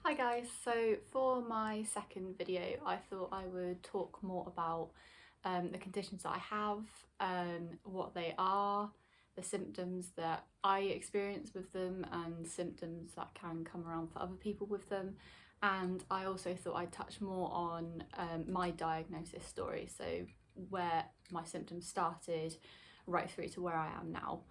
Hi guys, so for my second video I thought I would talk more about the conditions that I have, what they are, the symptoms that I experience with them and symptoms that can come around for other people with them, and I also thought I'd touch more on my diagnosis story, so where my symptoms started right through to where I am now.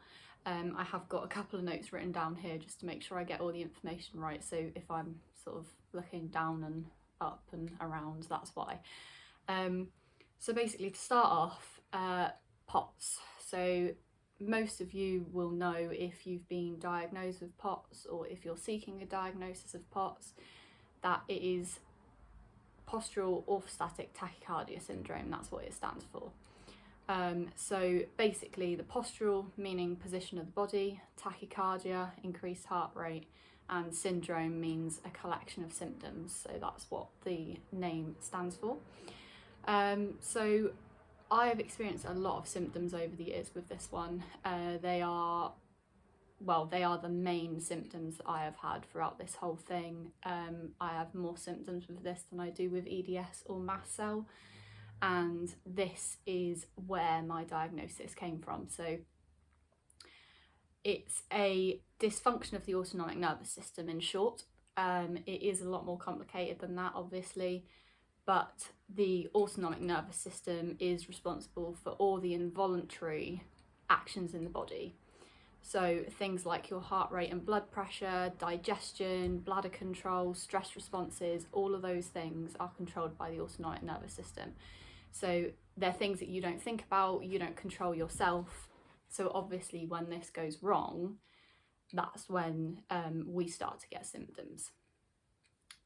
I have got a couple of notes written down here just to make sure I get all the information right, so if I'm sort of looking down and up and around, that's why. So basically, to start off, POTS. So most of you will know if you've been diagnosed with POTS or if you're seeking a diagnosis of POTS, that it is Postural Orthostatic Tachycardia syndrome. That's what it stands for. So basically, the postural, meaning position of the body, tachycardia, increased heart rate, and syndrome means a collection of symptoms. So that's what the name stands for. So I have experienced a lot of symptoms over the years with this one. They are the main symptoms that I have had throughout this whole thing. I have more symptoms with this than I do with EDS or mast cell. And this is where my diagnosis came from. So it's a dysfunction of the autonomic nervous system, in short. It is a lot more complicated than that, obviously, but the autonomic nervous system is responsible for all the involuntary actions in the body. So things like your heart rate and blood pressure, digestion, bladder control, stress responses, all of those things are controlled by the autonomic nervous system. So they're things that you don't think about, you don't control yourself. So obviously when this goes wrong, that's when we start to get symptoms.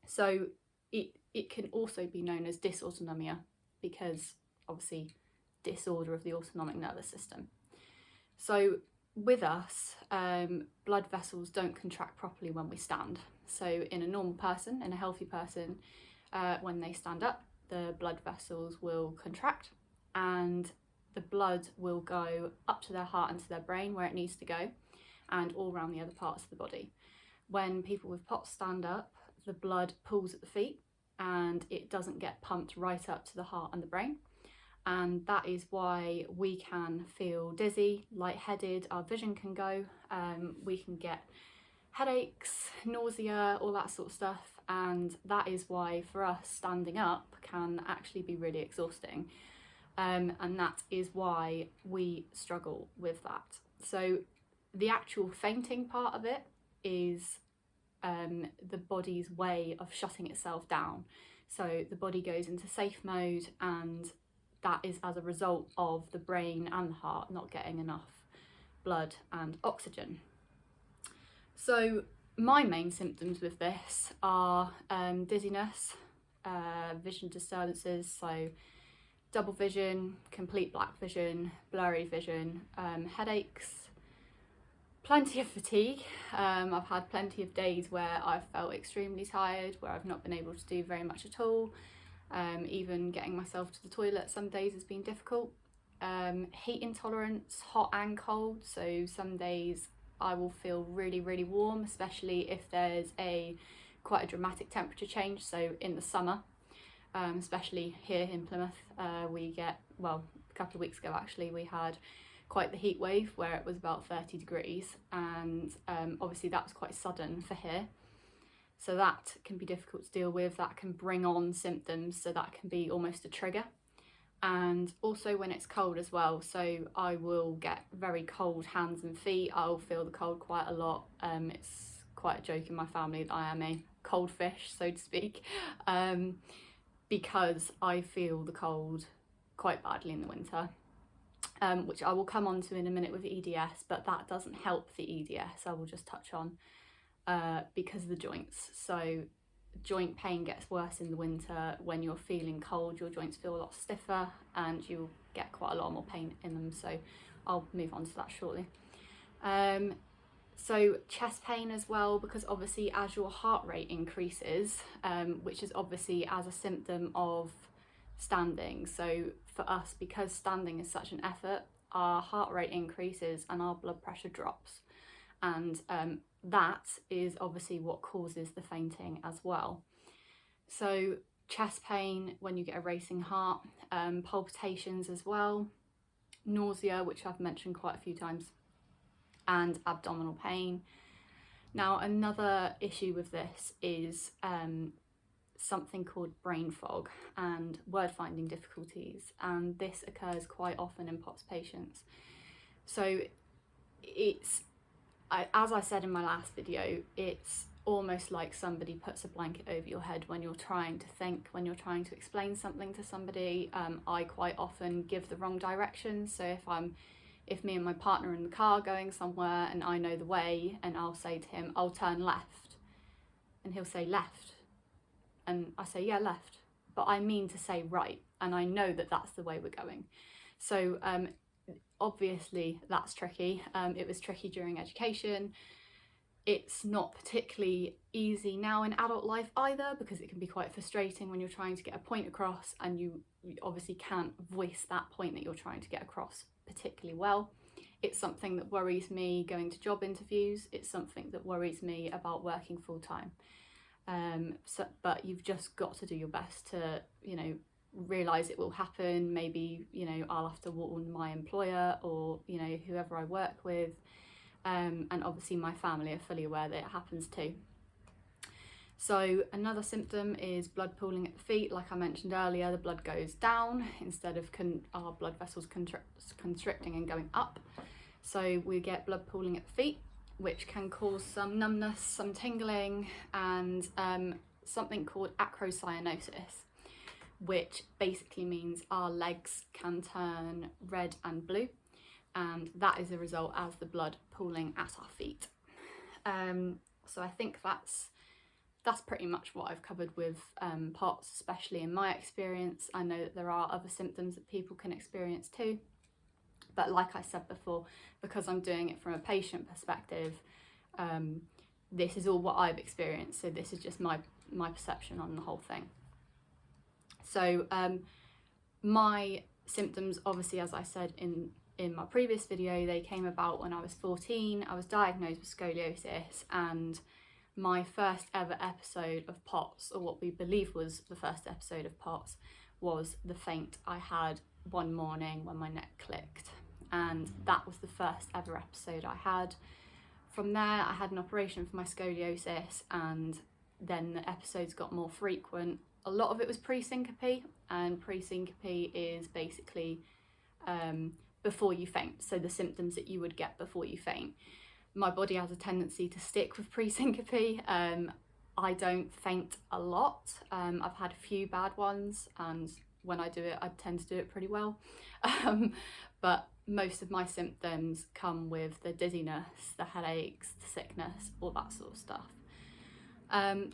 So it can also be known as dysautonomia, because obviously disorder of the autonomic nervous system. So with us, blood vessels don't contract properly when we stand. So in a normal person, in a healthy person, when they stand up, the blood vessels will contract and the blood will go up to their heart and to their brain where it needs to go, and all around the other parts of the body. When people with POTS stand up, the blood pools at the feet and it doesn't get pumped right up to the heart and the brain. And that is why we can feel dizzy, lightheaded, our vision can go, we can get headaches, nausea, all that sort of stuff. And that is why for us, standing up can actually be really exhausting. And that is why we struggle with that. So the actual fainting part of it is the body's way of shutting itself down. So the body goes into safe mode, and that is as a result of the brain and the heart not getting enough blood and oxygen. So my main symptoms with this are dizziness, vision disturbances, so double vision, complete black vision, blurry vision, headaches, plenty of fatigue. I've had plenty of days where I've felt extremely tired, where I've not been able to do very much at all. Even getting myself to the toilet some days has been difficult. Heat intolerance, hot and cold, so some days I will feel really, really warm, especially if there's quite a dramatic temperature change. So in the summer, especially here in Plymouth, we get, a couple of weeks ago actually, we had quite the heat wave where it was about 30 degrees, and obviously that was quite sudden for here. So that can be difficult to deal with, that can bring on symptoms, so that can be almost a trigger. And also when it's cold as well, so I will get very cold hands and feet, I'll feel the cold quite a lot. It's quite a joke in my family that I am a cold fish, so to speak, because I feel the cold quite badly in the winter, which I will come on to in a minute with EDS, but that doesn't help the EDS, I will just touch on, because of the joints. So joint pain gets worse in the winter. When you're feeling cold, your joints feel a lot stiffer and you'll get quite a lot more pain in them, so I'll move on to that shortly. So chest pain as well, because obviously as your heart rate increases, which is obviously as a symptom of standing, so for us, because standing is such an effort, our heart rate increases and our blood pressure drops, and that is obviously what causes the fainting as well. So chest pain when you get a racing heart, palpitations as well, nausea, which I've mentioned quite a few times, and abdominal pain. Now, another issue with this is something called brain fog and word finding difficulties, and this occurs quite often in POTS patients. So it's, as I said in my last video, it's almost like somebody puts a blanket over your head when you're trying to think, when you're trying to explain something to somebody. I quite often give the wrong directions. So if me and my partner are in the car going somewhere and I know the way, and I'll say to him, I'll turn left, and he'll say left, and I say, yeah, left, but I mean to say right, and I know that that's the way we're going. So obviously that's tricky. It was tricky during education. It's not particularly easy now in adult life either, because it can be quite frustrating when you're trying to get a point across and you obviously can't voice that point that you're trying to get across particularly well. It's something that worries me going to job interviews. It's something that worries me about working full time. But you've just got to do your best to, realise it will happen. Maybe, I'll have to warn my employer or, whoever I work with. And obviously my family are fully aware that it happens too. So another symptom is blood pooling at the feet. Like I mentioned earlier, the blood goes down instead of our blood vessels constricting and going up. So we get blood pooling at the feet, which can cause some numbness, some tingling, and something called acrocyanosis, which basically means our legs can turn red and blue, and that is a result as the blood pooling at our feet. So I think that's pretty much what I've covered with POTS, especially in my experience. I know that there are other symptoms that people can experience too, but like I said before, because I'm doing it from a patient perspective, this is all what I've experienced, so this is just my perception on the whole thing. So my symptoms, obviously, as I said in my previous video, they came about when I was 14. I was diagnosed with scoliosis, and my first ever episode of POTS, or what we believe was the first episode of POTS, was the faint I had one morning when my neck clicked, and that was the first ever episode I had. From there, I had an operation for my scoliosis, and then the episodes got more frequent. A lot of it was pre-syncope, and pre-syncope is basically before you faint, so the symptoms that you would get before you faint. My body has a tendency to stick with pre-syncope. I don't faint a lot. I've had a few bad ones, and when I do it, I tend to do it pretty well. But most of my symptoms come with the dizziness, the headaches, the sickness, all that sort of stuff.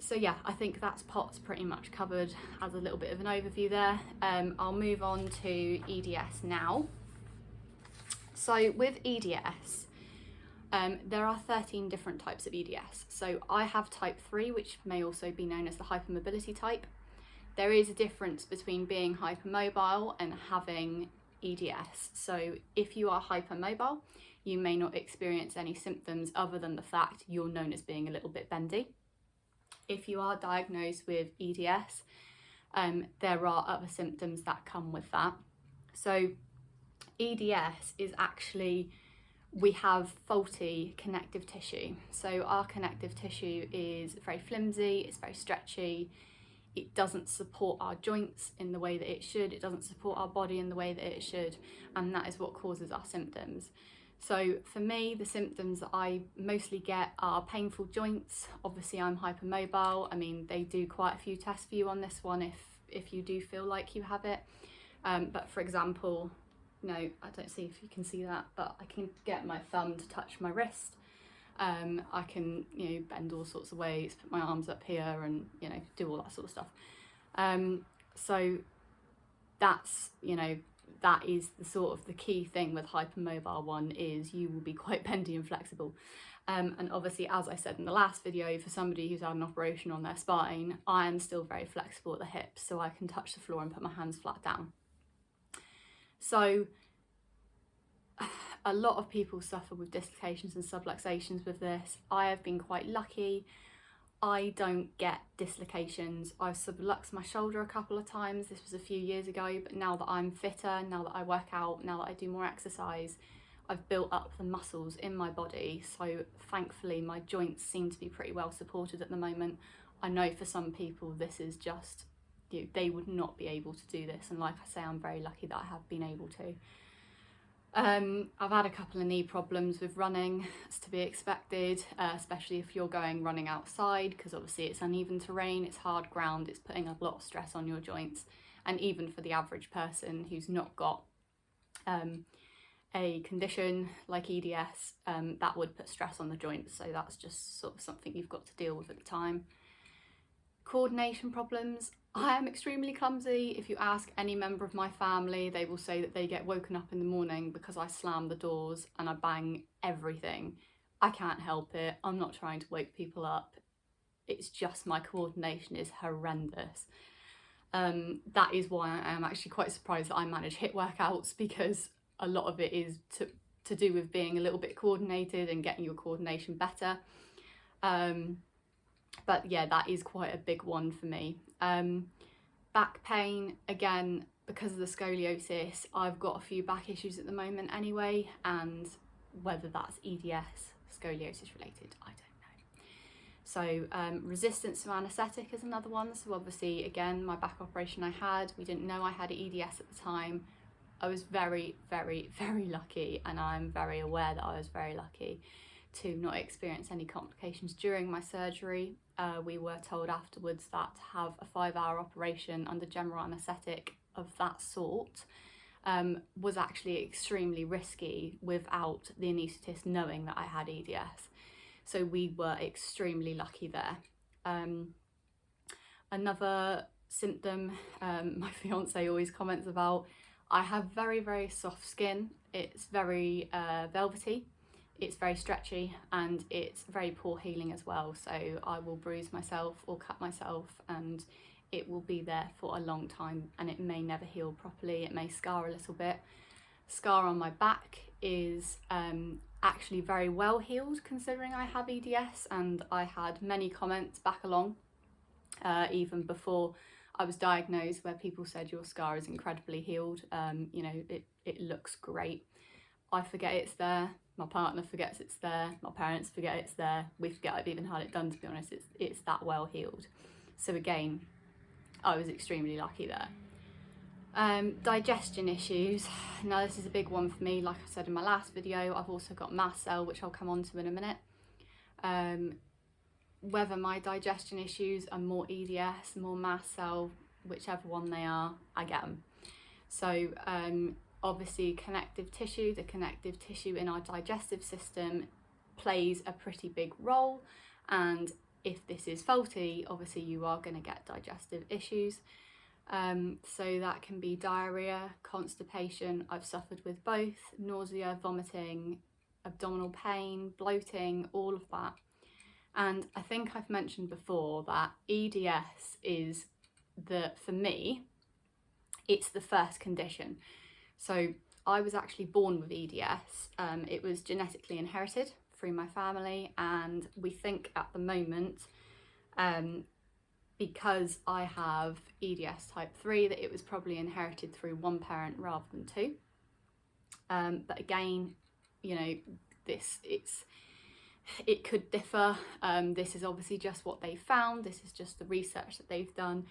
So yeah, I think that's POTS pretty much covered as a little bit of an overview there. I'll move on to EDS now. So with EDS, there are 13 different types of EDS. So I have type 3, which may also be known as the hypermobility type. There is a difference between being hypermobile and having EDS. So if you are hypermobile, you may not experience any symptoms other than the fact you're known as being a little bit bendy. If you are diagnosed with EDS, there are other symptoms that come with that. So EDS is actually, we have faulty connective tissue. So our connective tissue is very flimsy, it's very stretchy, it doesn't support our joints in the way that it should, it doesn't support our body in the way that it should, and that is what causes our symptoms. So for me, the symptoms that I mostly get are painful joints. Obviously I'm hypermobile. I mean, they do quite a few tests for you on this one if you do feel like you have it. But for example, no, I don't see if you can see that, but I can get my thumb to touch my wrist. I can, bend all sorts of ways, put my arms up here and, do all that sort of stuff. So that's, that is the sort of the key thing with hypermobile one, is you will be quite bendy and flexible. And obviously, as I said in the last video, for somebody who's had an operation on their spine, I am still very flexible at the hips, so I can touch the floor and put my hands flat down. So a lot of people suffer with dislocations and subluxations with this. I have been quite lucky. I don't get dislocations. I've subluxed my shoulder a couple of times. This was a few years ago, but now that I'm fitter, now that I work out, now that I do more exercise, I've built up the muscles in my body. So thankfully my joints seem to be pretty well supported at the moment. I know for some people this is just, you know, they would not be able to do this. And like I say, I'm very lucky that I have been able to. I've had a couple of knee problems with running, as to be expected, especially if you're running outside, because obviously it's uneven terrain, it's hard ground, it's putting a lot of stress on your joints. And even for the average person who's not got a condition like EDS, that would put stress on the joints. So that's just sort of something you've got to deal with at the time. Coordination problems. I am extremely clumsy. If you ask any member of my family, they will say that they get woken up in the morning because I slam the doors and I bang everything. I can't help it. I'm not trying to wake people up. It's just my coordination is horrendous. That is why I am actually quite surprised that I manage HIIT workouts, because a lot of it is to do with being a little bit coordinated and getting your coordination better. But yeah, that is quite a big one for me. Back pain, again, because of the scoliosis, I've got a few back issues at the moment anyway, and whether that's EDS, scoliosis related, I don't know. So resistance to anaesthetic is another one. So obviously, again, my back operation I had, we didn't know I had EDS at the time. I was very, very, very lucky, and I'm very aware that I was very lucky to not experience any complications during my surgery. We were told afterwards that to have a 5-hour operation under general anaesthetic of that sort was actually extremely risky without the anaesthetist knowing that I had EDS. So we were extremely lucky there. Another symptom my fiance always comments about, I have very, very soft skin. It's very velvety. It's very stretchy, and it's very poor healing as well. So I will bruise myself or cut myself and it will be there for a long time, and it may never heal properly. It may scar a little bit. Scar on my back is actually very well healed considering I have EDS, and I had many comments back along even before I was diagnosed where people said your scar is incredibly healed. You know, it looks great. I forget it's there. My partner forgets it's there. My parents forget it's there. We forget I've even had it done, to be honest. It's that well healed. So again, I was extremely lucky there. Digestion issues. Now this is a big one for me. Like I said in my last video, I've also got mast cell, which I'll come on to in a minute. Whether my digestion issues are more EDS, more mast cell, whichever one they are, I get them. So obviously connective tissue, the connective tissue in our digestive system plays a pretty big role, and if this is faulty, obviously you are going to get digestive issues. So that can be diarrhea, constipation. I've suffered with both, nausea, vomiting, abdominal pain, bloating, all of that. And I think I've mentioned before that EDS is for me, it's the first condition. So I was actually born with EDS. It was genetically inherited through my family, and we think at the moment, because I have EDS type 3, that it was probably inherited through one parent rather than two. But again, you know, it could differ. This is obviously just what they found. This is just the research that they've done.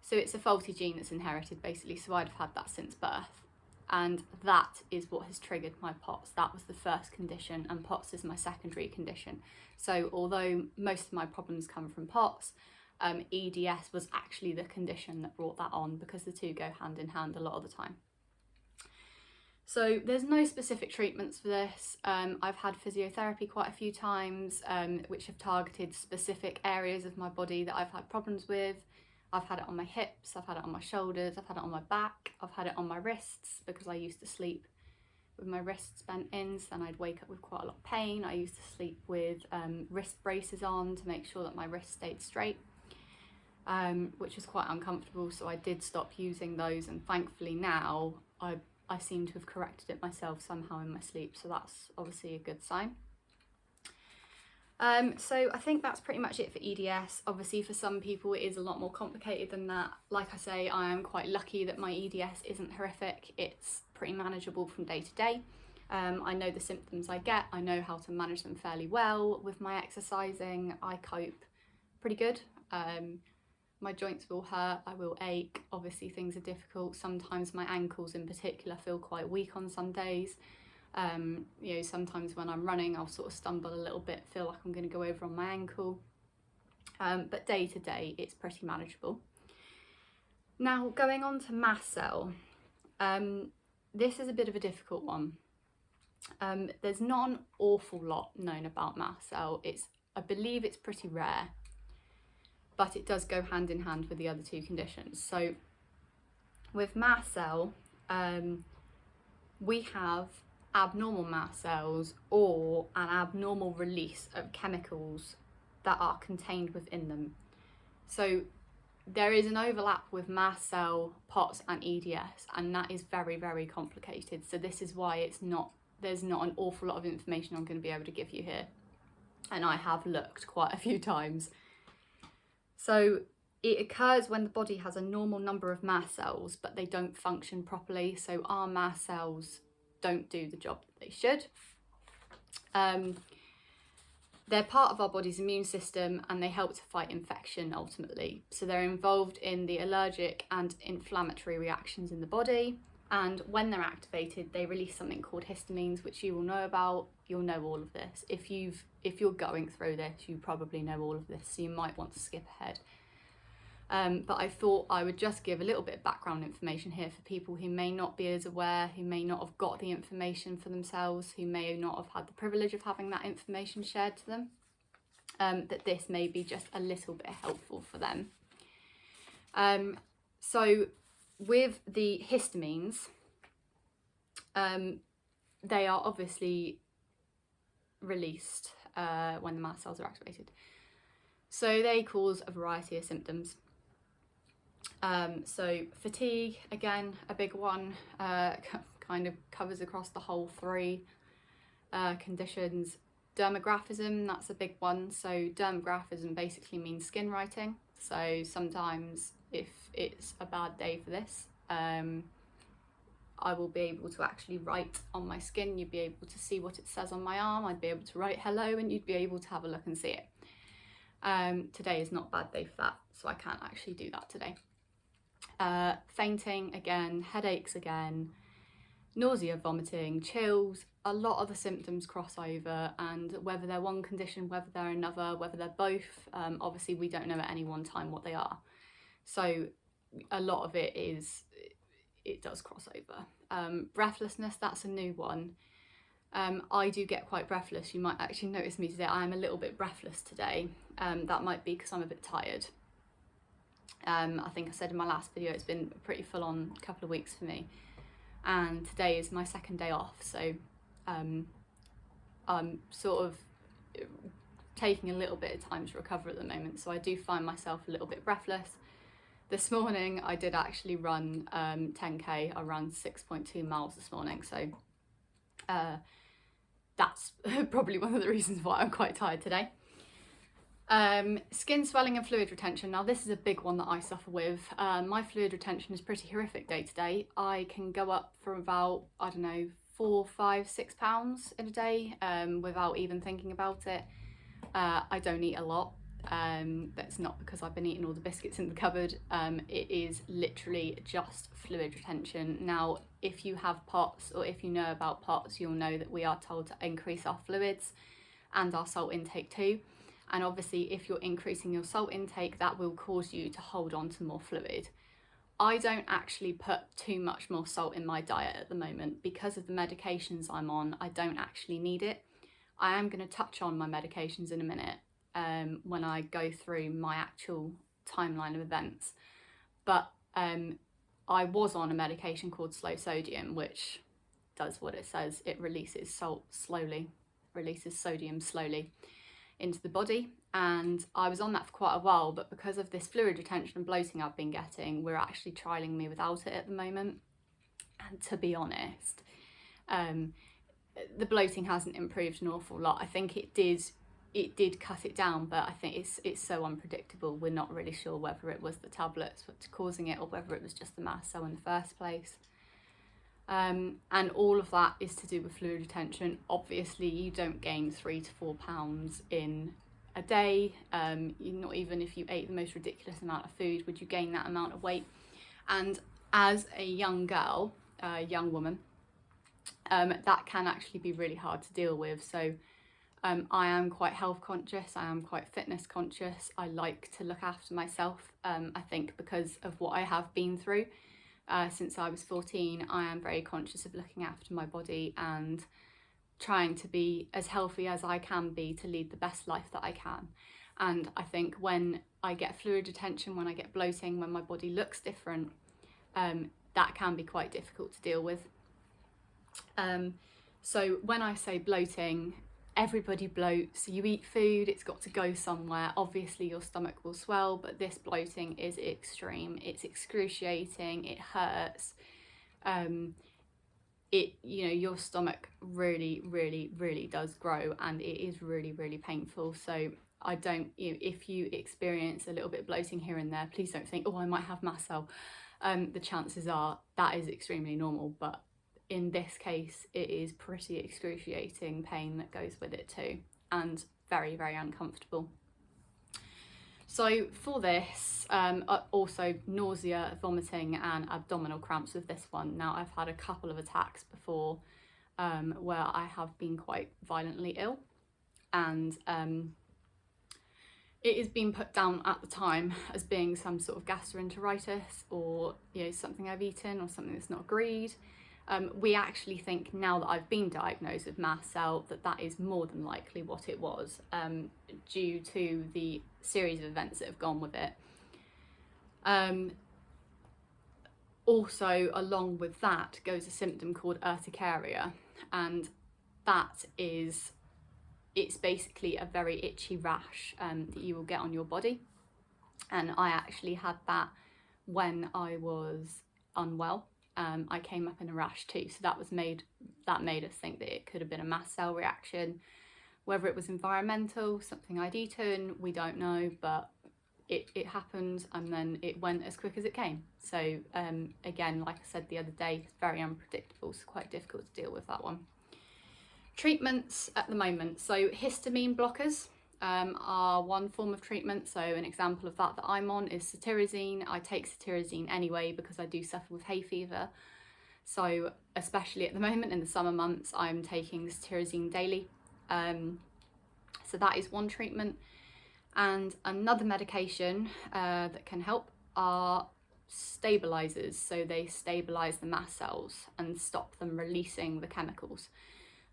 So it's a faulty gene that's inherited basically. So I'd have had that since birth. And that is what has triggered my POTS. That was the first condition, and POTS is my secondary condition. So although most of my problems come from POTS, EDS was actually the condition that brought that on, because the two go hand in hand a lot of the time. So there's no specific treatments for this. I've had physiotherapy quite a few times, which have targeted specific areas of my body that I've had problems with. I've had it on my hips, I've had it on my shoulders, I've had it on my back, I've had it on my wrists, because I used to sleep with my wrists bent in, so then I'd wake up with quite a lot of pain. I used to sleep with wrist braces on to make sure that my wrist stayed straight, which was quite uncomfortable, so I did stop using those, and thankfully now I seem to have corrected it myself somehow in my sleep, so that's obviously a good sign. So I think that's pretty much it for EDS. Obviously for some people it is a lot more complicated than that. Like I say, I am quite lucky that my EDS isn't horrific. It's pretty manageable from day to day. I know the symptoms I get, I know how to manage them fairly well. With my exercising, I cope pretty good. My joints will hurt, I will ache, obviously things are difficult. Sometimes my ankles in particular feel quite weak on some days. You know, sometimes when I'm running I'll sort of stumble a little bit, feel like I'm going to go over on my ankle, but day to day it's pretty manageable. Now going on to mast cell, this is a bit of a difficult one. There's not an awful lot known about mast cell. I believe it's pretty rare, but it does go hand in hand with the other two conditions. So with mast cell, we have abnormal mast cells or an abnormal release of chemicals that are contained within them. So there is an overlap with mast cell, POTS and EDS, and that is very, very complicated. So this is why there's not an awful lot of information I'm going to be able to give you here. And I have looked quite a few times. So it occurs when the body has a normal number of mast cells, but they don't function properly. So our mast cells don't do the job that they should. They're part of our body's immune system and they help to fight infection ultimately. So they're involved in the allergic and inflammatory reactions in the body. And when they're activated, they release something called histamines, which you will know about. You'll know all of this. If you're going through this, you probably know all of this, so you might want to skip ahead. But I thought I would just give a little bit of background information here for people who may not be as aware, who may not have got the information for themselves, who may not have had the privilege of having that information shared to them, that this may be just a little bit helpful for them. So with the histamines, they are obviously released when the mast cells are activated. So they cause a variety of symptoms. So fatigue, again, a big one, kind of covers across the whole three conditions. Dermographism, that's a big one. So dermographism basically means skin writing. So sometimes if it's a bad day for this, I will be able to actually write on my skin. You'd be able to see what it says on my arm. I'd be able to write hello and you'd be able to have a look and see it. Today is not a bad day for that, so I can't actually do that today. Fainting again, headaches again, nausea, vomiting, chills. A lot of the symptoms cross over, and whether they're one condition, whether they're another, whether they're both, obviously we don't know at any one time what they are. So a lot of it does cross over. Breathlessness, that's a new one. I do get quite breathless. You might actually notice me today. I am a little bit breathless today. That might be because I'm a bit tired. I think I said in my last video it's been a pretty full-on couple of weeks for me, and today is my second day off, so I'm sort of taking a little bit of time to recover at the moment, so I do find myself a little bit breathless. This morning I did actually run 10k. I ran 6.2 miles this morning, so that's probably one of the reasons why I'm quite tired today. Skin swelling and fluid retention. Now this is a big one that I suffer with. My fluid retention is pretty horrific day to day. I can go up from about, I don't know, 4, 5, 6 pounds in a day without even thinking about it. I don't eat a lot. That's not because I've been eating all the biscuits in the cupboard. It is literally just fluid retention. Now if you have POTS, or if you know about POTS, you'll know that we are told to increase our fluids and our salt intake too. And obviously if you're increasing your salt intake, that will cause you to hold on to more fluid. I don't actually put too much more salt in my diet at the moment because of the medications I'm on. I don't actually need it. I am going to touch on my medications in a minute when I go through my actual timeline of events. But I was on a medication called slow sodium, which does what it says. It releases salt slowly, releases sodium slowly into the body, and I was on that for quite a while, but because of this fluid retention and bloating I've been getting, we're actually trialling me without it at the moment. And to be honest, the bloating hasn't improved an awful lot. I think it did cut it down, but I think it's so unpredictable. We're not really sure whether it was the tablets what's causing it or whether it was just the mast cell in the first place. And all of that is to do with fluid retention. Obviously, you don't gain 3 to 4 pounds in a day. Not even if you ate the most ridiculous amount of food would you gain that amount of weight. And as a young girl, young woman, that can actually be really hard to deal with. So I am quite health conscious, I am quite fitness conscious. I like to look after myself. I think because of what I have been through since I was 14, I am very conscious of looking after my body and trying to be as healthy as I can be to lead the best life that I can. And I think when I get fluid retention, when I get bloating, when my body looks different, that can be quite difficult to deal with. So when I say bloating, everybody bloats. You eat food, it's got to go somewhere. Obviously your stomach will swell, but this bloating is extreme. It's excruciating, it hurts. Your stomach really does grow, and it is really painful. So if you experience a little bit of bloating here and there, please don't think, oh, I might have mast cell. The chances are that is extremely normal, but in this case it is pretty excruciating pain that goes with it too, and very uncomfortable. So for this, also nausea, vomiting and abdominal cramps with this one. Now I've had a couple of attacks before where I have been quite violently ill, and it has been put down at the time as being some sort of gastroenteritis, or something I've eaten or something that's not agreed. We actually think now that I've been diagnosed with mast cell that is more than likely what it was, due to the series of events that have gone with it. Also, along with that goes a symptom called urticaria, and it's basically a very itchy rash that you will get on your body. And I actually had that when I was unwell. I came up in a rash too, so that made us think that it could have been a mast cell reaction. Whether it was environmental, something I'd eaten, we don't know, but it happened, and then it went as quick as it came. So again, like I said the other day, it's very unpredictable, so quite difficult to deal with that one. Treatments at the moment, so histamine blockers are one form of treatment. So an example of that I'm on is cetirizine. I take cetirizine anyway because I do suffer with hay fever. So especially at the moment in the summer months, I'm taking cetirizine daily. So that is one treatment. And another medication that can help are stabilizers. So they stabilize the mast cells and stop them releasing the chemicals.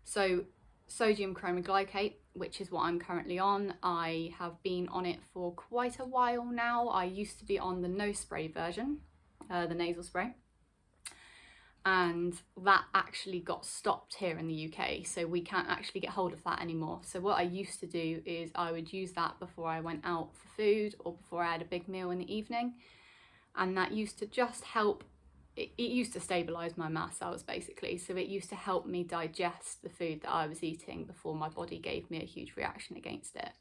So sodium chromoglycate, which is what I'm currently on. I have been on it for quite a while now. I used to be on the nose spray version, the nasal spray, and that actually got stopped here in the UK, so we can't actually get hold of that anymore. So what I used to do is I would use that before I went out for food or before I had a big meal in the evening, and that used to just help. It used to stabilise my mast cells basically, so it used to help me digest the food that I was eating before my body gave me a huge reaction against it.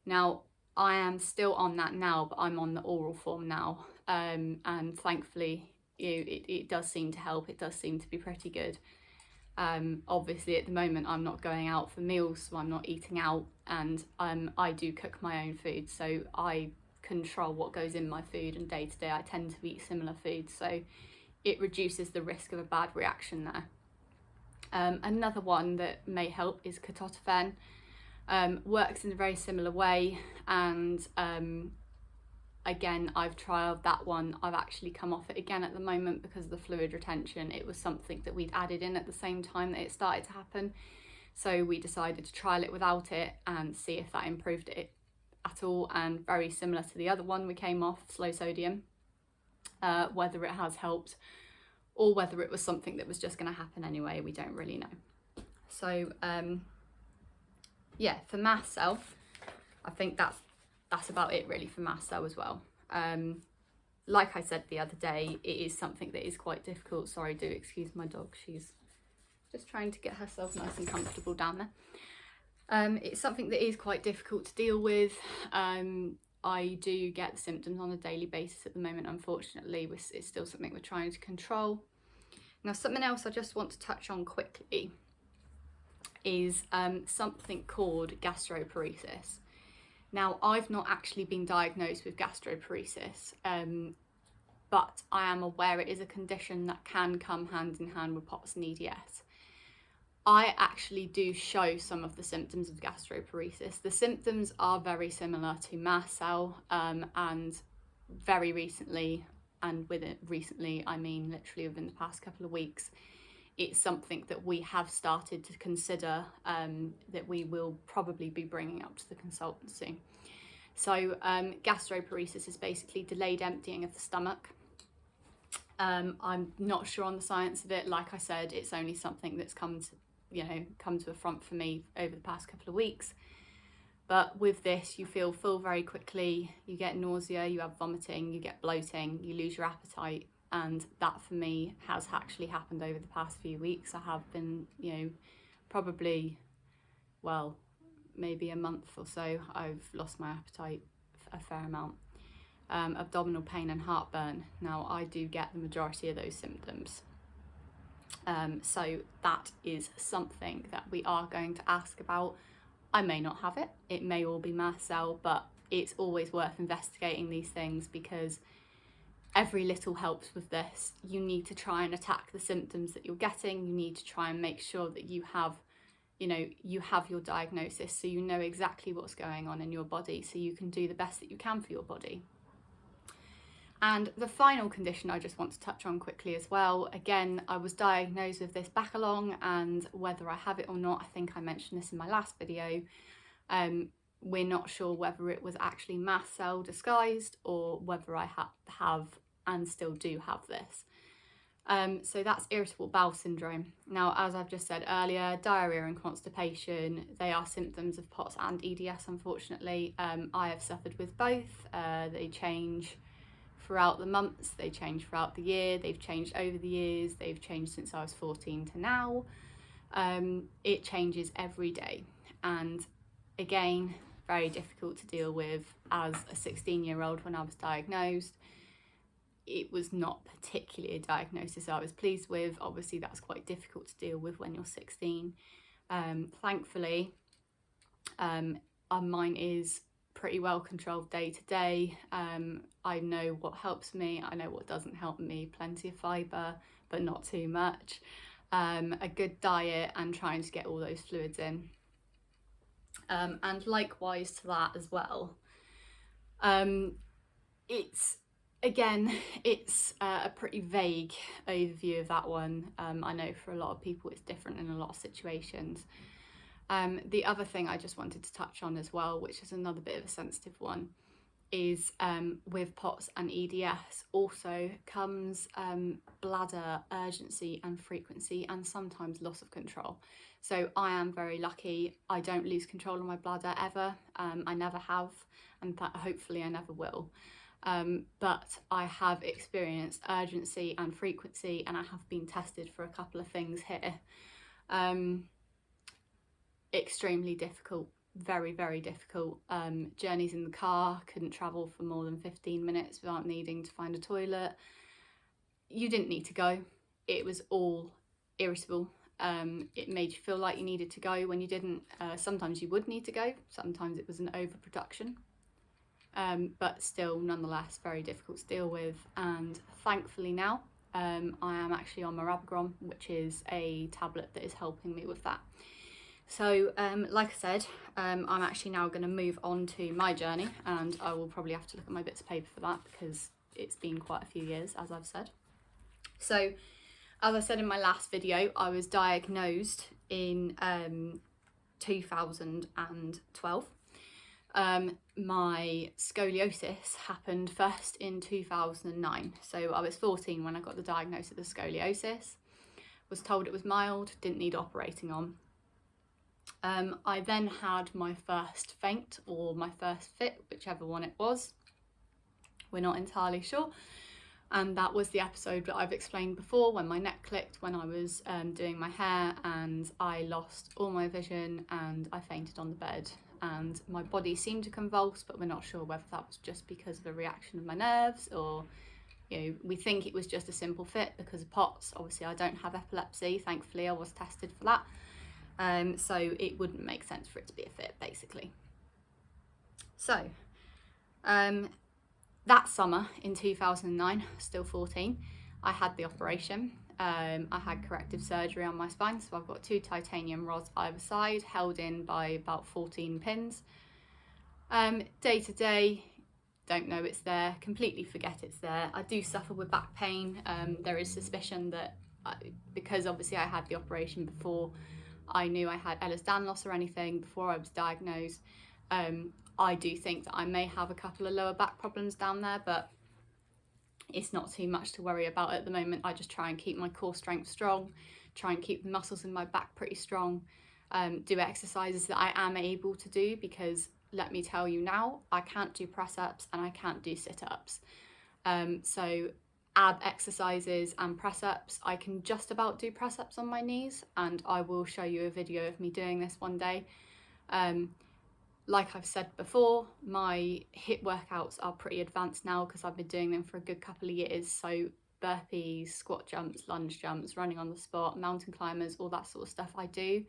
Now I am still on that now, but I'm on the oral form now, and thankfully it does seem to help. It does seem to be pretty good. Obviously at the moment I'm not going out for meals, so I'm not eating out, and I do cook my own food, so I control what goes in my food, and day to day I tend to eat similar foods, so it reduces the risk of a bad reaction there. Another one that may help is ketotifen. Works in a very similar way, and again I've trialed that one. I've actually come off it again at the moment because of the fluid retention. It was something that we'd added in at the same time that it started to happen, so we decided to trial it without it and see if that improved it at all. And very similar to the other one we came off, slow sodium, whether it has helped or whether it was something that was just going to happen anyway, we don't really know. So yeah, for mast cell I think that's about it really for mast cell as well. like I said the other day, it is something that is quite difficult. Sorry, do excuse my dog. She's just trying to get herself nice and comfortable down there. It's something that is quite difficult to deal with. I do get the symptoms on a daily basis at the moment, unfortunately. It's still something we're trying to control. Now, something else I just want to touch on quickly is something called gastroparesis. Now, I've not actually been diagnosed with gastroparesis, but I am aware it is a condition that can come hand in hand with POTS and EDS. I actually do show some of the symptoms of gastroparesis. The symptoms are very similar to mast cell, and very recently, and with it recently, I mean literally within the past couple of weeks, it's something that we have started to consider that we will probably be bringing up to the consultant soon. So gastroparesis is basically delayed emptying of the stomach. I'm not sure on the science of it. Like I said, it's only something that's come to a front for me over the past couple of weeks. But with this, you feel full very quickly, you get nausea, you have vomiting, you get bloating, you lose your appetite. And that for me has actually happened over the past few weeks. I have been, probably, well, maybe a month or so, I've lost my appetite a fair amount. Abdominal pain and heartburn. Now, I do get the majority of those symptoms. So that is something that we are going to ask about. I may not have it. It may all be mast cell, but it's always worth investigating these things because every little helps with this. You need to try and attack the symptoms that you're getting. You need to try and make sure that you have your diagnosis, so you know exactly what's going on in your body, so you can do the best that you can for your body. And the final condition I just want to touch on quickly as well, again, I was diagnosed with this back along, and whether I have it or not, I think I mentioned this in my last video, we're not sure whether it was actually mast cell disguised or whether I have and still do have this. So that's irritable bowel syndrome. Now, as I've just said earlier, diarrhea and constipation, they are symptoms of POTS and EDS, unfortunately. I have suffered with both. They change throughout the months, they change throughout the year, they've changed over the years, they've changed since I was 14 to now. It changes every day. And again, very difficult to deal with as a 16-year-old when I was diagnosed. It was not particularly a diagnosis I was pleased with. Obviously, that's quite difficult to deal with when you're 16. Thankfully, mine is pretty well controlled day to day. I know what helps me, I know what doesn't help me. Plenty of fibre, but not too much. A good diet and trying to get all those fluids in. And likewise to that as well. It's a pretty vague overview of that one. I know for a lot of people it's different in a lot of situations. The other thing I just wanted to touch on as well, which is another bit of a sensitive one, is with POTS and EDS also comes bladder urgency and frequency, and sometimes loss of control. So I am very lucky. I don't lose control of my bladder ever. I never have, and hopefully I never will. But I have experienced urgency and frequency, and I have been tested for a couple of things here. Extremely difficult, very, very difficult. Journeys in the car, couldn't travel for more than 15 minutes without needing to find a toilet. You didn't need to go. It was all irritable. It made you feel like you needed to go when you didn't. Sometimes you would need to go. Sometimes it was an overproduction. But still, nonetheless, very difficult to deal with. And thankfully now, I am actually on Mirabegron, which is a tablet that is helping me with that. So, like I said, I'm actually now going to move on to my journey, and I will probably have to look at my bits of paper for that because it's been quite a few years, as I've said. So, as I said in my last video, I was diagnosed in 2012. My scoliosis happened first in 2009. So I was 14 when I got the diagnosis of scoliosis, was told it was mild, didn't need operating on. I then had my first faint or my first fit, whichever one it was, We're not entirely sure. And that was the episode that I've explained before, when my neck clicked when I was doing my hair, and I lost all my vision and I fainted on the bed, and my body seemed to convulse, but we're not sure whether that was just because of a reaction of my nerves, or we think it was just a simple fit because of POTS. Obviously I don't have epilepsy, thankfully I was tested for that, so it wouldn't make sense for it to be a fit, basically. So that summer in 2009, still 14, I had the operation. I had corrective surgery on my spine, so I've got 2 titanium rods either side, held in by about 14 pins. Day to day, don't know it's there, completely forget it's there. I do suffer with back pain. There is suspicion that because obviously I had the operation before I knew I had Ehlers Danlos or anything, before I was diagnosed, I do think that I may have a couple of lower back problems down there, but it's not too much to worry about at the moment. I just try and keep my core strength strong, try and keep the muscles in my back pretty strong, do exercises that I am able to do, because let me tell you now, I can't do press-ups and I can't do sit-ups. So ab exercises and press-ups, I can just about do press-ups on my knees, and I will show you a video of me doing this one day. Like I've said before, my HIIT workouts are pretty advanced now because I've been doing them for a good couple of years. So burpees, squat jumps, lunge jumps, running on the spot, mountain climbers, all that sort of stuff I do.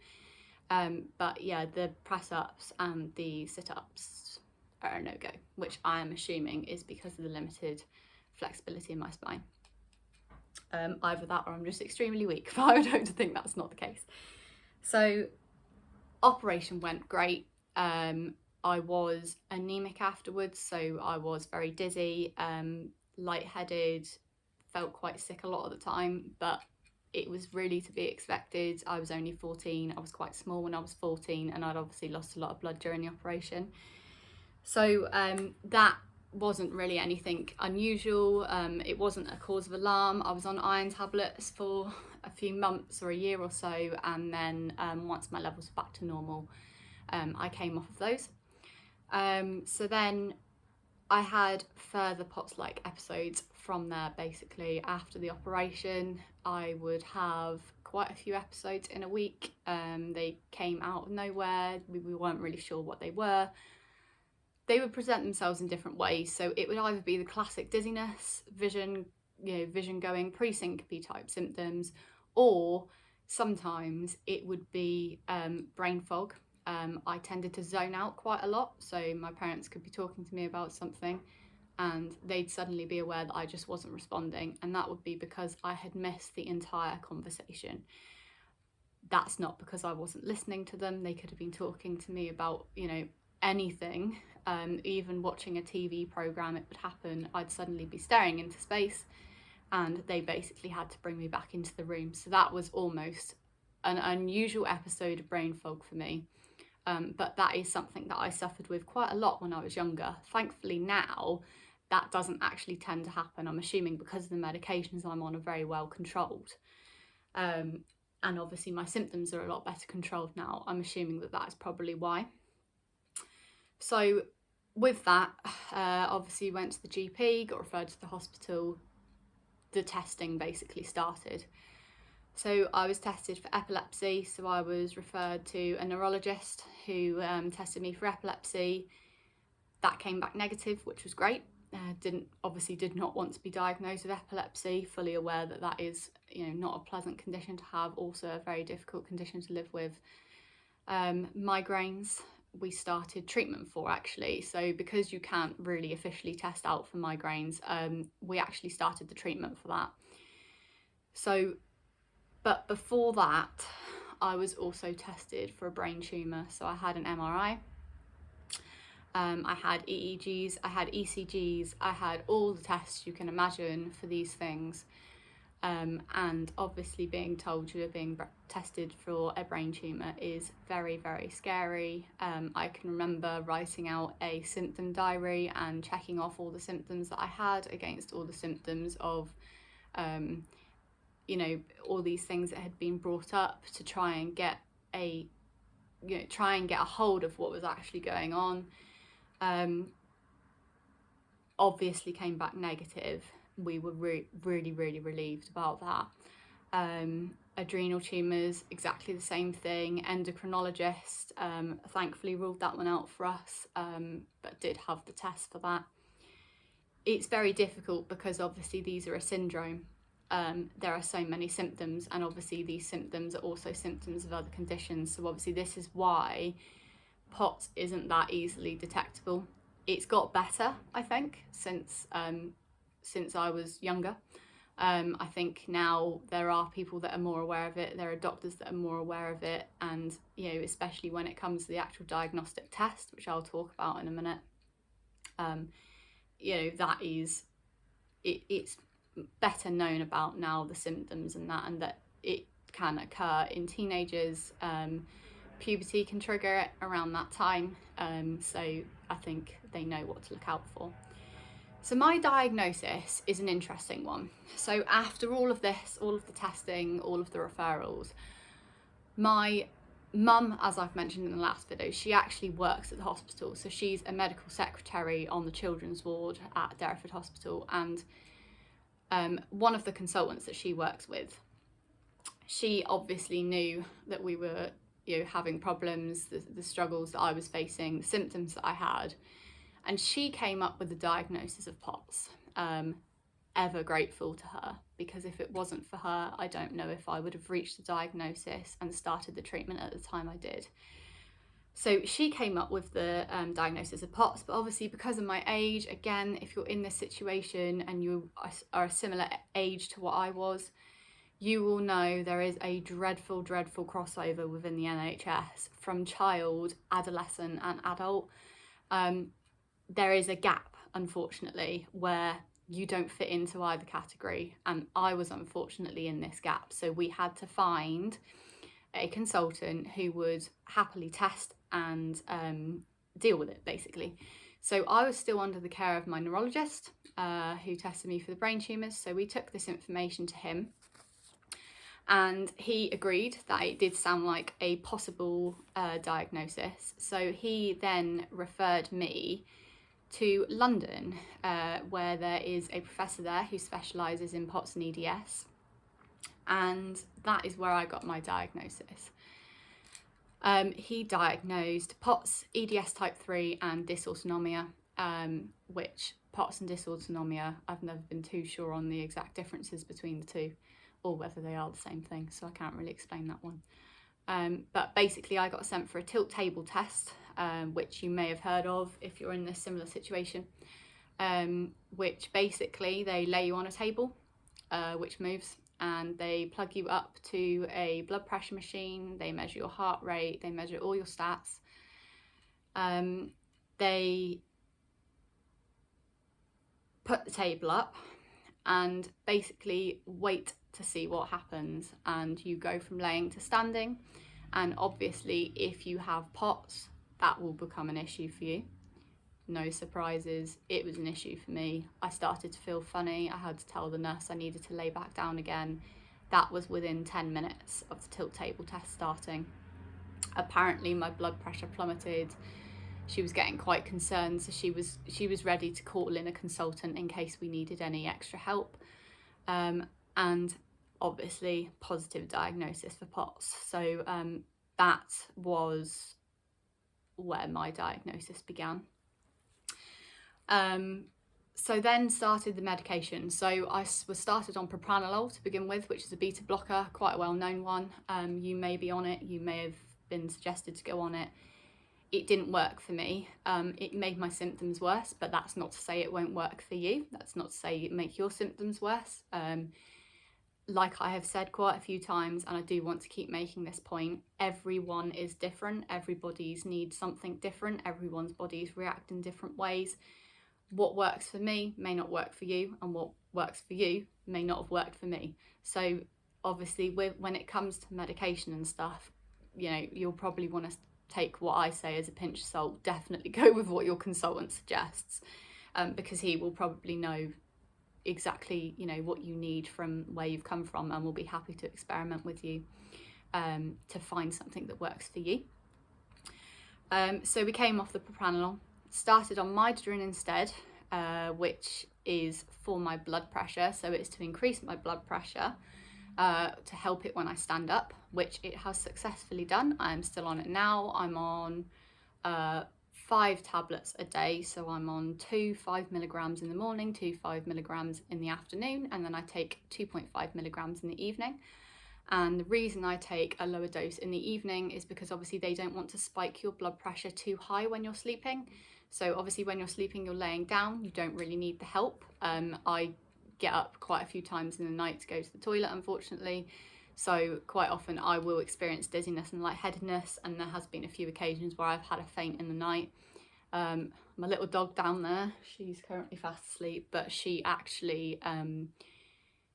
But yeah, the press-ups and the sit-ups are a no-go, which I am assuming is because of the limited flexibility in my spine. Either that or I'm just extremely weak, but I would hope to think that's not the case. So operation went great. I was anemic afterwards, so I was very dizzy, lightheaded, felt quite sick a lot of the time, but it was really to be expected. I was only 14, I was quite small when I was 14, and I'd obviously lost a lot of blood during the operation. So that wasn't really anything unusual. It wasn't a cause of alarm. I was on iron tablets for a few months or a year or so, and then once my levels were back to normal, I came off of those. So then I had further POTS-like episodes from there. Basically, after the operation, I would have quite a few episodes in a week. They came out of nowhere. We weren't really sure what they were. They would present themselves in different ways. So it would either be the classic dizziness, vision going, pre-syncope type symptoms, or sometimes it would be brain fog. I tended to zone out quite a lot, so my parents could be talking to me about something and they'd suddenly be aware that I just wasn't responding, and that would be because I had missed the entire conversation. That's not because I wasn't listening to them. They could have been talking to me about, anything, even watching a TV program. It would happen, I'd suddenly be staring into space and they basically had to bring me back into the room. So that was almost an unusual episode of brain fog for me. But that is something that I suffered with quite a lot when I was younger. Thankfully now, that doesn't actually tend to happen. I'm assuming because of the medications I'm on are very well controlled. And obviously my symptoms are a lot better controlled now. I'm assuming that that is probably why. So with that, obviously went to the GP, got referred to the hospital. The testing basically started. So I was tested for epilepsy, so I was referred to a neurologist who tested me for epilepsy. That came back negative, which was great. Did not want to be diagnosed with epilepsy, fully aware that that is, not a pleasant condition to have, also a very difficult condition to live with. Migraines, we started treatment for, actually. So because you can't really officially test out for migraines, we actually started the treatment for that. So, but before that, I was also tested for a brain tumour. So I had an MRI, I had EEGs, I had ECGs, I had all the tests you can imagine for these things. And obviously being told you are being tested for a brain tumour is very, very scary. I can remember writing out a symptom diary and checking off all the symptoms that I had against all the symptoms of all these things that had been brought up to try and get a hold of what was actually going on. obviously came back negative. We were really relieved about that. Adrenal tumours, exactly the same thing. Endocrinologist thankfully ruled that one out for us, but did have the test for that. It's very difficult because obviously these are a syndrome. There are so many symptoms, and obviously these symptoms are also symptoms of other conditions. So obviously this is why POTS isn't that easily detectable. It's got better, I think, since I was younger. I think now there are people that are more aware of it. There are doctors that are more aware of it, and especially when it comes to the actual diagnostic test, which I'll talk about in a minute. That is it's better known about now, the symptoms and that it can occur in teenagers. Puberty can trigger it around that time, so I think they know what to look out for. So my diagnosis is an interesting one. So after all of this, all of the testing, all of the referrals, my mum, as I've mentioned in the last video, she actually works at the hospital. So she's a medical secretary on the children's ward at Derriford Hospital, and one of the consultants that she works with, she obviously knew that we were having problems, the struggles that I was facing, the symptoms that I had, and she came up with the diagnosis of POTS. Ever grateful to her, because if it wasn't for her, I don't know if I would have reached the diagnosis and started the treatment at the time I did. So she came up with the diagnosis of POTS, but obviously because of my age, again, if you're in this situation and you are a similar age to what I was, you will know there is a dreadful crossover within the NHS from child, adolescent and adult. There is a gap, unfortunately, where you don't fit into either category, and I was unfortunately in this gap. So we had to find a consultant who would happily test and deal with it, basically. So I was still under the care of my neurologist, who tested me for the brain tumours. So we took this information to him, and he agreed that it did sound like a possible diagnosis. So he then referred me to London, where there is a professor there who specialises in POTS and EDS, and that is where I got my diagnosis. He diagnosed POTS, EDS type 3 and dysautonomia, which POTS and dysautonomia, I've never been too sure on the exact differences between the two, or whether they are the same thing, so I can't really explain that one. But basically I got sent for a tilt table test, which you may have heard of if you're in this similar situation, which basically they lay you on a table, which moves, and they plug you up to a blood pressure machine. They measure your heart rate, they measure all your stats. They put the table up and basically wait to see what happens, and you go from laying to standing, and obviously if you have POTS, that will become an issue for you. No surprises, it was an issue for me. I started to feel funny. I had to tell the nurse I needed to lay back down again. That was within 10 minutes of the tilt table test starting. Apparently my blood pressure plummeted. She was getting quite concerned, so she was ready to call in a consultant in case we needed any extra help. And obviously positive diagnosis for POTS. So that was where my diagnosis began. So then started the medication. So I was started on propranolol to begin with, which is a beta blocker, quite a well-known one. You may be on it, you may have been suggested to go on it. It didn't work for me. It made my symptoms worse, but that's not to say it won't work for you. That's not to say it make your symptoms worse. Like I have said quite a few times, and I do want to keep making this point, everyone is different. Everybody's needs something different. Everyone's bodies react in different ways. What works for me may not work for you, and what works for you may not have worked for me. So obviously when it comes to medication and stuff, you'll probably want to take what I say as a pinch of salt. Definitely go with what your consultant suggests, because he will probably know exactly what you need from where you've come from, and will be happy to experiment with you to find something that works for you. So we came off the propranolol, started on midodrine instead, which is for my blood pressure. So it's to increase my blood pressure to help it when I stand up, which it has successfully done. I'm still on it now. I'm on 5 tablets a day. So I'm on 2 5 milligrams in the morning, 2 5 milligrams in the afternoon, and then I take 2.5 milligrams in the evening. And the reason I take a lower dose in the evening is because obviously they don't want to spike your blood pressure too high when you're sleeping. So obviously when you're sleeping, you're laying down, you don't really need the help. I get up quite a few times in the night to go to the toilet, unfortunately. So quite often I will experience dizziness and lightheadedness, and there has been a few occasions where I've had a faint in the night. My little dog down there, she's currently fast asleep, but she actually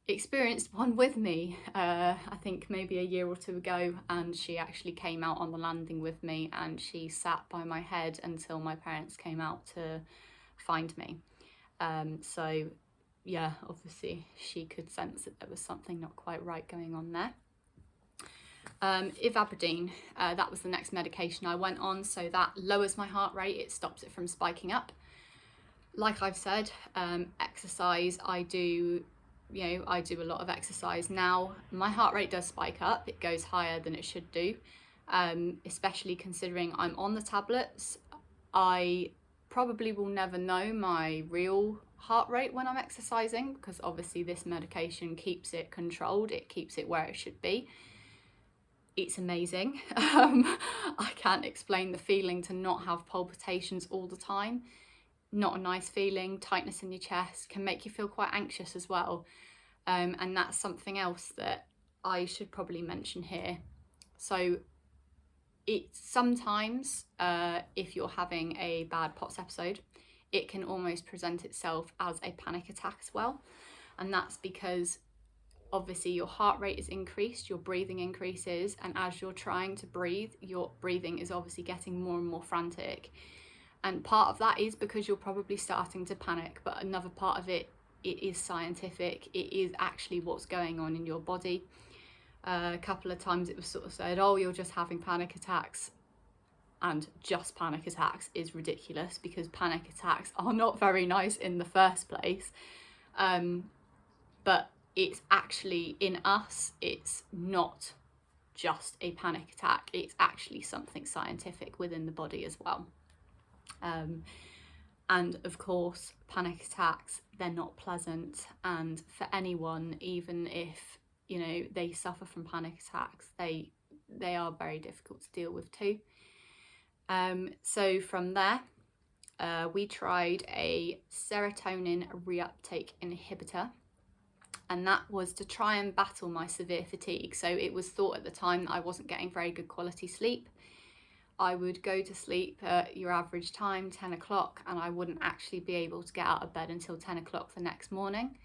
experienced one with me, I think maybe a year or two ago, and she actually came out on the landing with me and she sat by my head until my parents came out to find me. So yeah, obviously she could sense that there was something not quite right going on there. Ivabradine, that was the next medication I went on. So that lowers my heart rate, it stops it from spiking up. Like I've said, exercise, I do a lot of exercise now. My heart rate does spike up, it goes higher than it should do, especially considering I'm on the tablets. I probably will never know my real heart rate when I'm exercising, because obviously this medication keeps it controlled, it keeps it where it should be. It's amazing. I can't explain the feeling to not have palpitations all the time. Not a nice feeling. Tightness in your chest can make you feel quite anxious as well. And that's something else that I should probably mention here. So it's sometimes, if you're having a bad POTS episode, it can almost present itself as a panic attack as well. And that's because obviously your heart rate is increased, your breathing increases, and as you're trying to breathe, your breathing is obviously getting more and more frantic. And part of that is because you're probably starting to panic, but another part of it is scientific. It is actually what's going on in your body. A couple of times it was sort of said, oh, you're just having panic attacks. And just panic attacks is ridiculous, because panic attacks are not very nice in the first place. But it's actually in us, it's not just a panic attack, it's actually something scientific within the body as well. And of course, panic attacks, they're not pleasant, and for anyone, even if they suffer from panic attacks, they are very difficult to deal with too. So from there, we tried a serotonin reuptake inhibitor, and that was to try and battle my severe fatigue. So it was thought at the time that I wasn't getting very good quality sleep. I would go to sleep at your average time, 10 o'clock, and I wouldn't actually be able to get out of bed until 10 o'clock the next morning.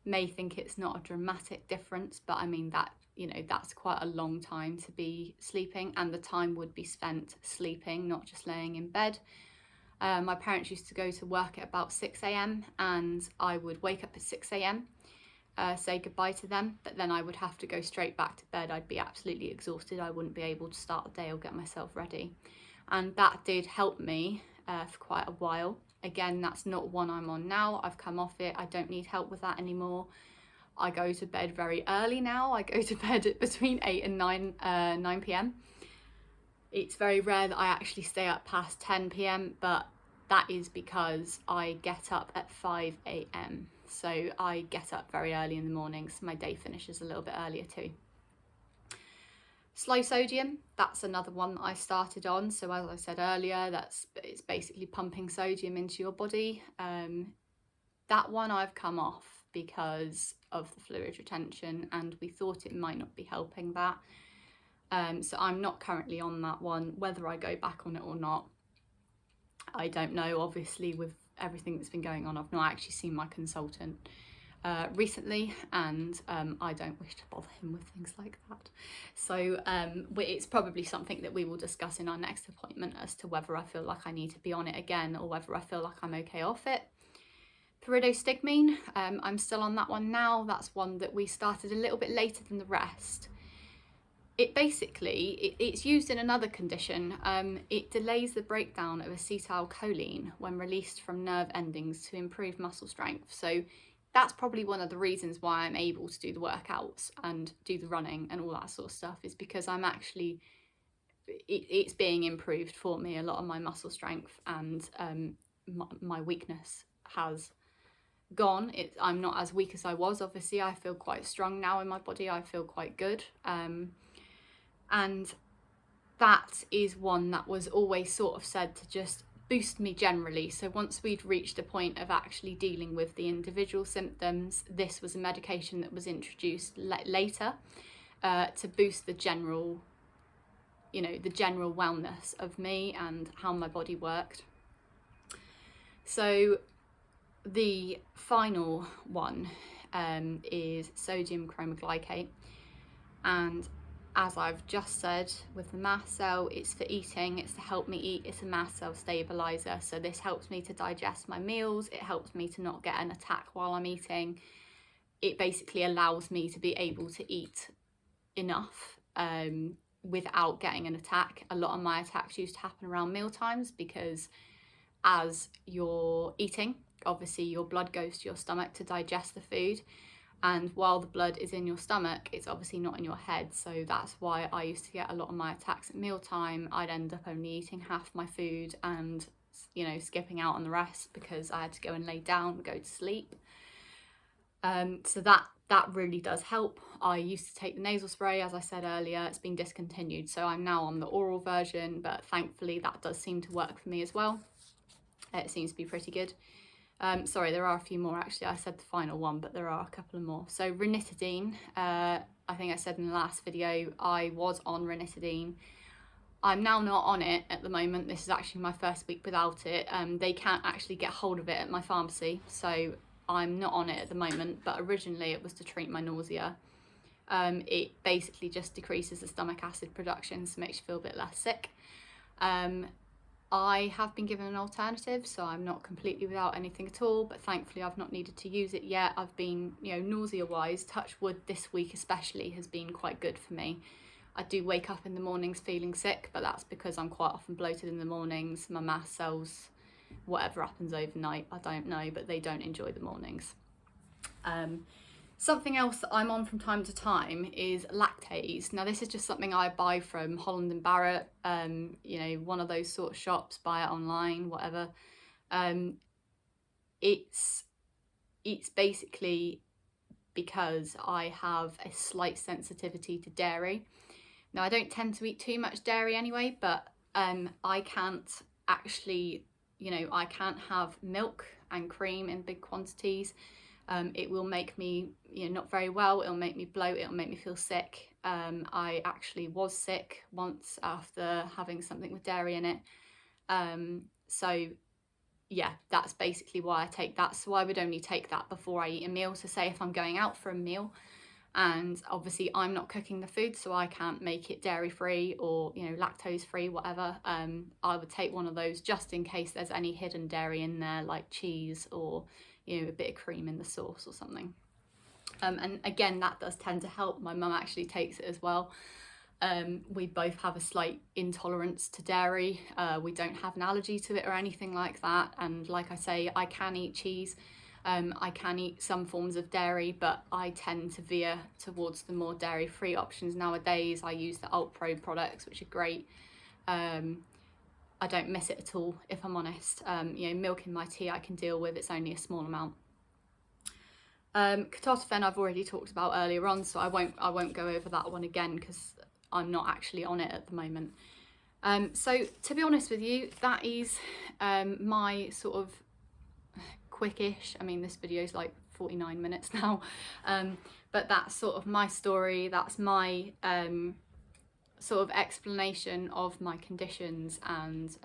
May think it's not a dramatic difference, but I mean that's quite a long time to be sleeping, and the time would be spent sleeping, not just laying in bed. My parents used to go to work at about 6 a.m. and I would wake up at 6 a.m. Say goodbye to them, but then I would have to go straight back to bed. I'd be absolutely exhausted. I wouldn't be able to start the day or get myself ready. And that did help me for quite a while. Again, that's not one I'm on now. I've come off it. I don't need help with that anymore. I go to bed very early now. I go to bed at between 8 and 9 p.m. It's very rare that I actually stay up past 10 p.m, but that is because I get up at 5 a.m. So I get up very early in the morning, so my day finishes a little bit earlier too. Slow sodium, that's another one that I started on. So as I said earlier, it's basically pumping sodium into your body. That one I've come off because of the fluid retention, and we thought it might not be helping that. So I'm not currently on that one. Whether I go back on it or not, I don't know. Obviously, with everything that's been going on, I've not actually seen my consultant recently, and I don't wish to bother him with things like that. So it's probably something that we will discuss in our next appointment as to whether I feel like I need to be on it again or whether I feel like I'm okay off it. Pyridostigmine, I'm still on that one now. That's one that we started a little bit later than the rest. it basically, it's used in another condition. It delays the breakdown of acetylcholine when released from nerve endings to improve muscle strength. So that's probably one of the reasons why I'm able to do the workouts and do the running and all that sort of stuff, is because I'm actually, it's being improved for me. A lot of my muscle strength and my weakness has gone. I'm not as weak as I was. Obviously, I feel quite strong now in my body. I feel quite good. And that is one that was always sort of said to just boost me generally. So once we'd reached a point of actually dealing with the individual symptoms, this was a medication that was introduced later to boost the general, the general wellness of me and how my body worked. So the final one is sodium chromoglycate, and as I've just said, with the mast cell, it's for eating, it's to help me eat, it's a mast cell stabilizer. So this helps me to digest my meals, it helps me to not get an attack while I'm eating. It basically allows me to be able to eat enough without getting an attack. A lot of my attacks used to happen around meal times, because as you're eating, obviously your blood goes to your stomach to digest the food, and while the blood is in your stomach, it's obviously not in your head. So that's why I used to get a lot of my attacks at mealtime. I'd end up only eating half my food and, skipping out on the rest because I had to go and lay down, go to sleep. So that really does help. I used to take the nasal spray, as I said earlier. It's been discontinued, so I'm now on the oral version, but thankfully that does seem to work for me as well. It seems to be pretty good. Sorry, there are a few more actually. I said the final one, but there are a couple of more. So ranitidine, I think I said in the last video, I was on ranitidine. I'm now not on it at the moment. This is actually my first week without it. They can't actually get hold of it at my pharmacy, so I'm not on it at the moment, but originally it was to treat my nausea. It basically just decreases the stomach acid production, so makes you feel a bit less sick. I have been given an alternative, so I'm not completely without anything at all, but thankfully I've not needed to use it yet. I've been, nausea-wise, touch wood, this week especially has been quite good for me. I do wake up in the mornings feeling sick, but that's because I'm quite often bloated in the mornings. My mast cells, whatever happens overnight, I don't know, but they don't enjoy the mornings. Something else that I'm on from time to time is lactase. Now this is just something I buy from Holland and Barrett, one of those sort of shops, buy it online, whatever. It's basically because I have a slight sensitivity to dairy. Now I don't tend to eat too much dairy anyway, but I can't actually, I can't have milk and cream in big quantities. It will make me, not very well. It'll make me bloat. It'll make me feel sick. I actually was sick once after having something with dairy in it. So yeah, that's basically why I take that. So I would only take that before I eat a meal. So say if I'm going out for a meal, and obviously I'm not cooking the food, so I can't make it dairy free or lactose free, whatever, I would take one of those just in case there's any hidden dairy in there, like cheese or a bit of cream in the sauce or something. And again, that does tend to help. My mum actually takes it as well. We both have a slight intolerance to dairy. We don't have an allergy to it or anything like that, and like I say, I can eat cheese. I can eat some forms of dairy, but I tend to veer towards the more dairy-free options nowadays. I use the Ultra products, which are great. I don't miss it at all, if I'm honest. Milk in my tea I can deal with, it's only a small amount. Ketotifen I've already talked about earlier on, so I won't go over that one again because I'm not actually on it at the moment. So to be honest with you, that is my sort of quickish, this video is like 49 minutes now, but that's sort of my story. That's my sort of explanation of my conditions and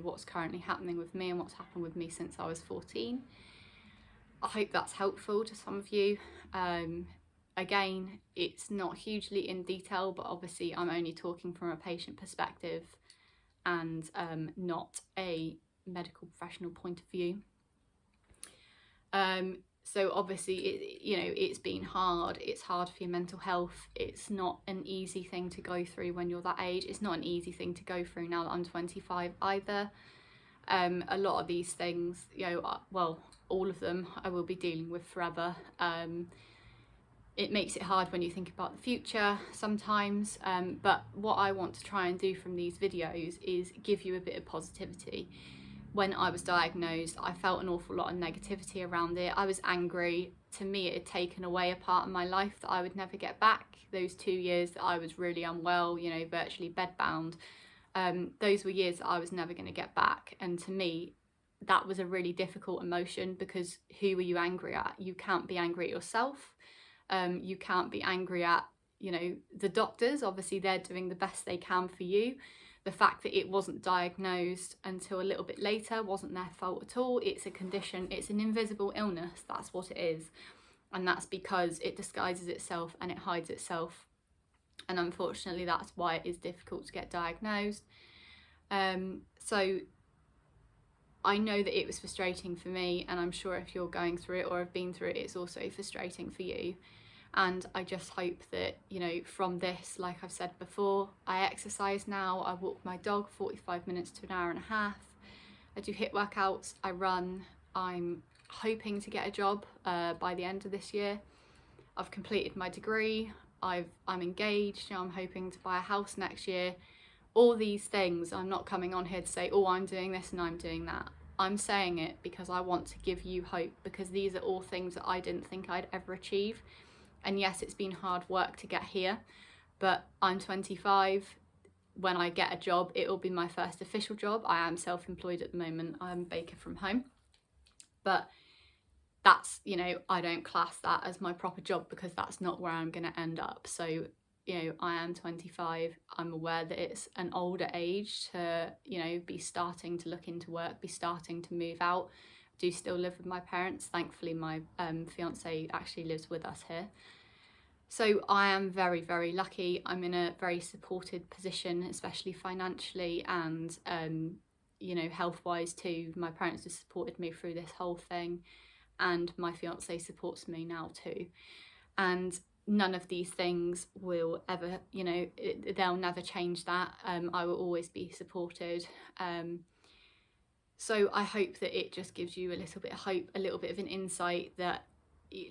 what's currently happening with me and what's happened with me since I was 14. I hope that's helpful to some of you. Again, it's not hugely in detail, but obviously I'm only talking from a patient perspective and not a medical professional point of view. So obviously, it's been hard. It's hard for your mental health. It's not an easy thing to go through when you're that age. It's not an easy thing to go through now that I'm 25 either. A lot of these things, well, all of them I will be dealing with forever. It makes it hard when you think about the future sometimes, but what I want to try and do from these videos is give you a bit of positivity. When I was diagnosed, I felt an awful lot of negativity around it. I was angry. To me, it had taken away a part of my life that I would never get back. Those 2 years that I was really unwell, virtually bedbound, those were years that I was never going to get back. And to me, that was a really difficult emotion, because who are you angry at? You can't be angry at yourself. You can't be angry at, the doctors. Obviously, they're doing the best they can for you. The fact that it wasn't diagnosed until a little bit later wasn't their fault at all. It's a condition, it's an invisible illness, that's what it is. And that's because it disguises itself and it hides itself. And unfortunately, that's why it is difficult to get diagnosed. So I know that it was frustrating for me, and I'm sure if you're going through it or have been through it, it's also frustrating for you. And I just hope that, from this, like I've said before, I exercise now. I walk my dog 45 minutes to an hour and a half. I do HIIT workouts, I run. I'm hoping to get a job by the end of this year. I've completed my degree. I'm engaged. I'm hoping to buy a house next year. All these things, I'm not coming on here to say, oh, I'm doing this and I'm doing that. I'm saying it because I want to give you hope, because these are all things that I didn't think I'd ever achieve. And yes, it's been hard work to get here, but I'm 25. When I get a job, it will be my first official job. I am self-employed at the moment. I'm a baker from home. But that's, I don't class that as my proper job, because that's not where I'm going to end up. So, I am 25. I'm aware that it's an older age to, be starting to look into work, be starting to move out. I do still live with my parents. Thankfully, my fiance actually lives with us here. So I am very, very lucky. I'm in a very supported position, especially financially and, health-wise too. My parents have supported me through this whole thing, and my fiance supports me now too. And none of these things will ever, they'll never change that. I will always be supported. So I hope that it just gives you a little bit of hope, a little bit of an insight that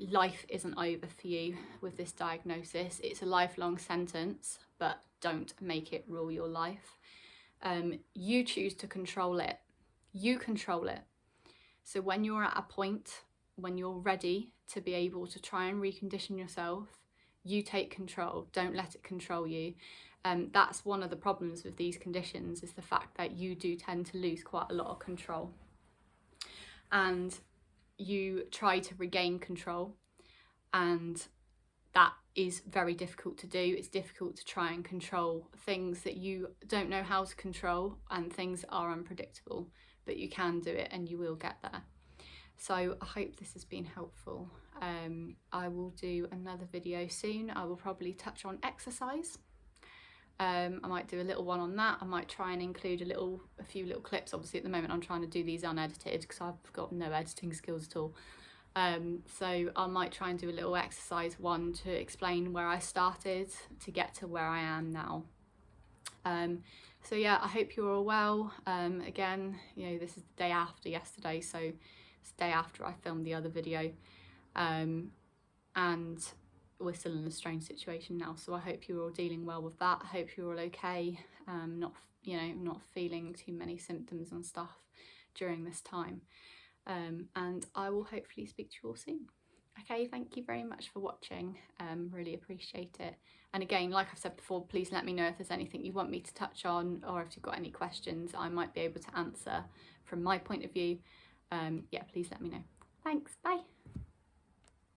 life isn't over for you with this diagnosis. It's a lifelong sentence, but don't make it rule your life. You choose to control it. You control it. So when you're at a point, when you're ready to be able to try and recondition yourself, you take control. Don't let it control you. That's one of the problems with these conditions, is the fact that you do tend to lose quite a lot of control. And you try to regain control, and that is very difficult to do. It's difficult to try and control things that you don't know how to control, and things that are unpredictable, but you can do it and you will get there. So I hope this has been helpful. I will do another video soon. I will probably touch on exercise. I might do a little one on that. I might try and include a few little clips. Obviously at the moment I'm trying to do these unedited because I've got no editing skills at all. So I might try and do a little exercise one to explain where I started to get to where I am now. So yeah, I hope you're all well. Again, this is the day after yesterday, so it's the day after I filmed the other video. And we're still in a strange situation now, so I hope you're all dealing well with that. I hope you're all okay, not feeling too many symptoms and stuff during this time. And I will hopefully speak to you all soon. Okay, thank you very much for watching. Really appreciate it. And again, like I've said before, please let me know if there's anything you want me to touch on, or if you've got any questions I might be able to answer from my point of view. Yeah, please let me know. Thanks, bye.